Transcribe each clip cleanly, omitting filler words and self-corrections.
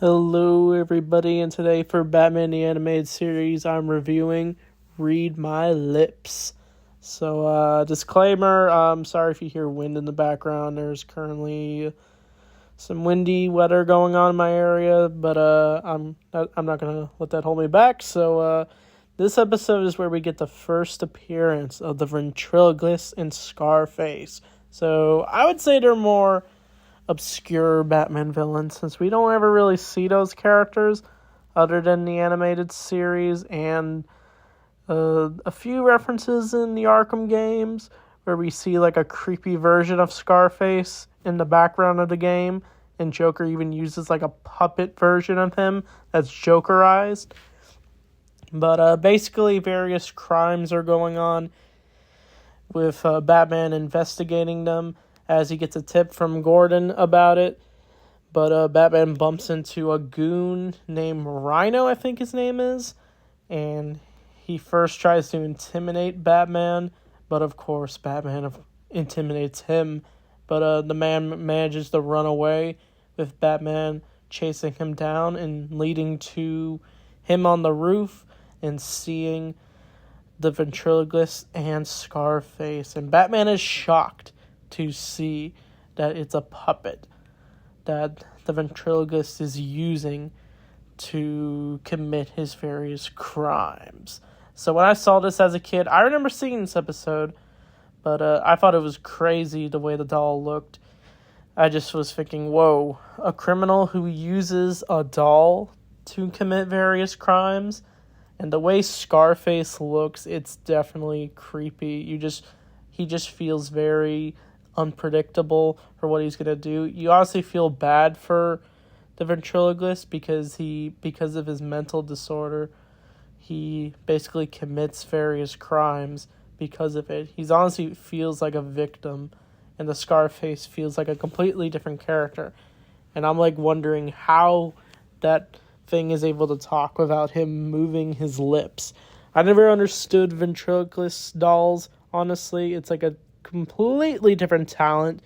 Hello, everybody, and today for Batman the Animated Series, I'm reviewing Read My Lips. So, disclaimer, sorry if you hear wind in the background. There's currently some windy weather going on in my area, but I'm not going to let that hold me back. So, this episode is where we get the first appearance of the ventriloquist and Scareface. So, I would say they're more obscure Batman villains, since we don't ever really see those characters other than the animated series and a few references in the Arkham games where we see like a creepy version of Scarface in the background of the game, and Joker even uses like a puppet version of him that's Jokerized. But basically various crimes are going on with Batman investigating them as he gets a tip from Gordon about it. But Batman bumps into a goon named Rhino, I think his name is. And he first tries to intimidate Batman, but of course Batman intimidates him. But the man manages to run away, with Batman chasing him down and leading to him on the roof and seeing the ventriloquist and Scarface. And Batman is shocked to see that it's a puppet that the ventriloquist is using to commit his various crimes. So when I saw this as a kid, I remember seeing this episode, but I thought it was crazy the way the doll looked. I just was thinking, whoa, a criminal who uses a doll to commit various crimes? And the way Scarface looks, it's definitely creepy. He just feels very unpredictable for what he's gonna do. You honestly feel bad for the ventriloquist because of his mental disorder, he basically commits various crimes because of it. He's honestly feels like a victim, and the Scarface feels like a completely different character. And I'm like wondering how that thing is able to talk without him moving his lips. I never understood ventriloquist dolls, honestly. It's like a completely different talent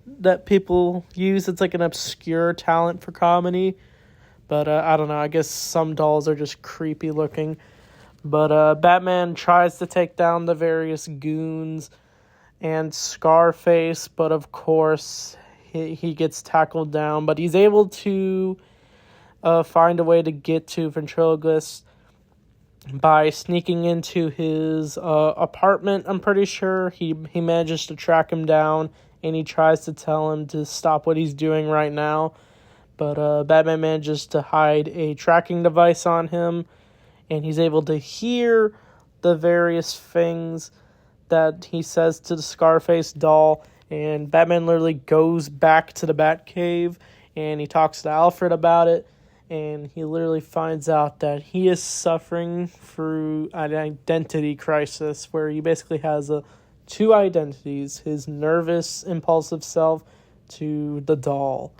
that people use. It's like an obscure talent for comedy. But I don't know. I guess some dolls are just creepy looking. But Batman tries to take down the various goons and Scarface. But of course, he gets tackled down. But he's able to find a way to get to ventriloquist by sneaking into his apartment. I'm pretty sure he manages to track him down, and he tries to tell him to stop what he's doing right now. But Batman manages to hide a tracking device on him, and he's able to hear the various things that he says to the Scarface doll. And Batman literally goes back to the Batcave, and he talks to Alfred about it. And he literally finds out that he is suffering through an identity crisis where he basically has two identities, his nervous, impulsive self to the doll.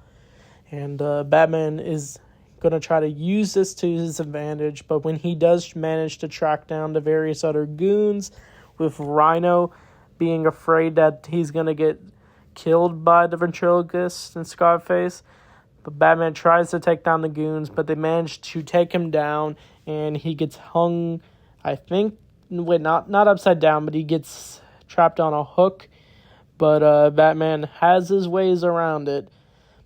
And Batman is going to try to use this to his advantage, but when he does manage to track down the various other goons, with Rhino being afraid that he's going to get killed by the ventriloquist and Scarface, but Batman tries to take down the goons, but they manage to take him down, and he gets hung, I think, not upside down, but he gets trapped on a hook. But Batman has his ways around it.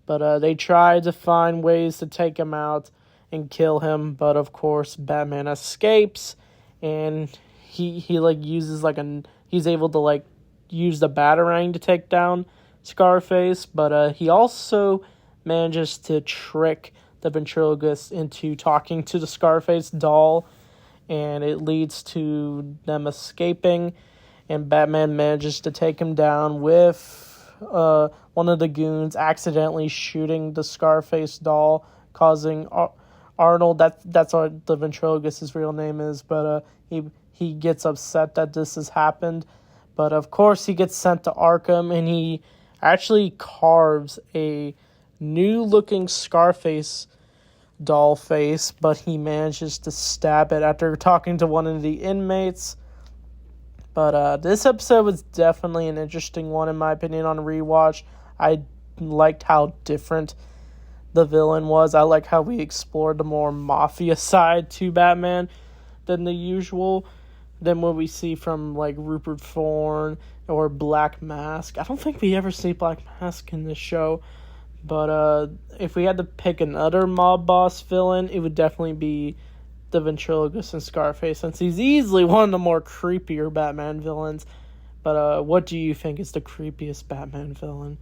But they try to find ways to take him out and kill him. But of course, Batman escapes, and he uses he's able to use the Batarang to take down Scarface. But he also manages to trick the ventriloquist into talking to the Scarface doll, and it leads to them escaping, and Batman manages to take him down with one of the goons accidentally shooting the Scarface doll, causing Arnold, that's what the ventriloquist's real name is, but he gets upset that this has happened. But of course he gets sent to Arkham, and he actually carves a new-looking Scarface doll face, but he manages to stab it after talking to one of the inmates. But this episode was definitely an interesting one, in my opinion, on rewatch. I liked how different the villain was. I like how we explored the more mafia side to Batman than the usual, than what we see from like Rupert Thorne or Black Mask. I don't think we ever see Black Mask in this show, but if we had to pick another mob boss villain, it would definitely be the ventriloquist and Scareface, since he's easily one of the more creepier Batman villains. But what do you think is the creepiest Batman villain?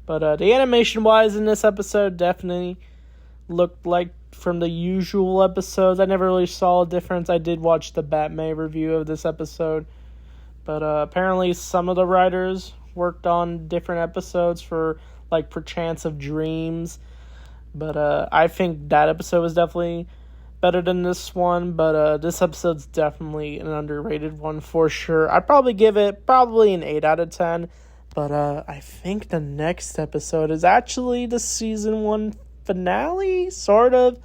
But the animation-wise in this episode definitely looked like from the usual episodes. I never really saw a difference. I did watch the Batman review of this episode. But apparently some of the writers worked on different episodes for, like, Perchance of Dreams. But I think that episode was definitely better than this one. But this episode's definitely an underrated one for sure. I'd probably give it an 8 out of 10. But I think the next episode is actually the season 1 finale, sort of.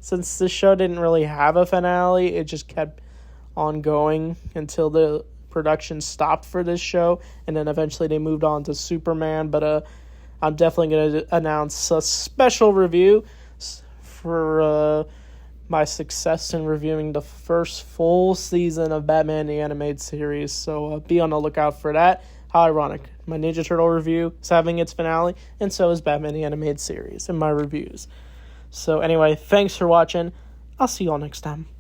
Since the show didn't really have a finale, it just kept on going until the production stopped for this show. And then eventually they moved on to Superman. But I'm definitely going to announce a special review for my success in reviewing the first full season of Batman the Animated Series. So be on the lookout for that. How ironic. My Ninja Turtle review is having its finale, and so is Batman the Animated Series in my reviews. So anyway, thanks for watching. I'll see you all next time.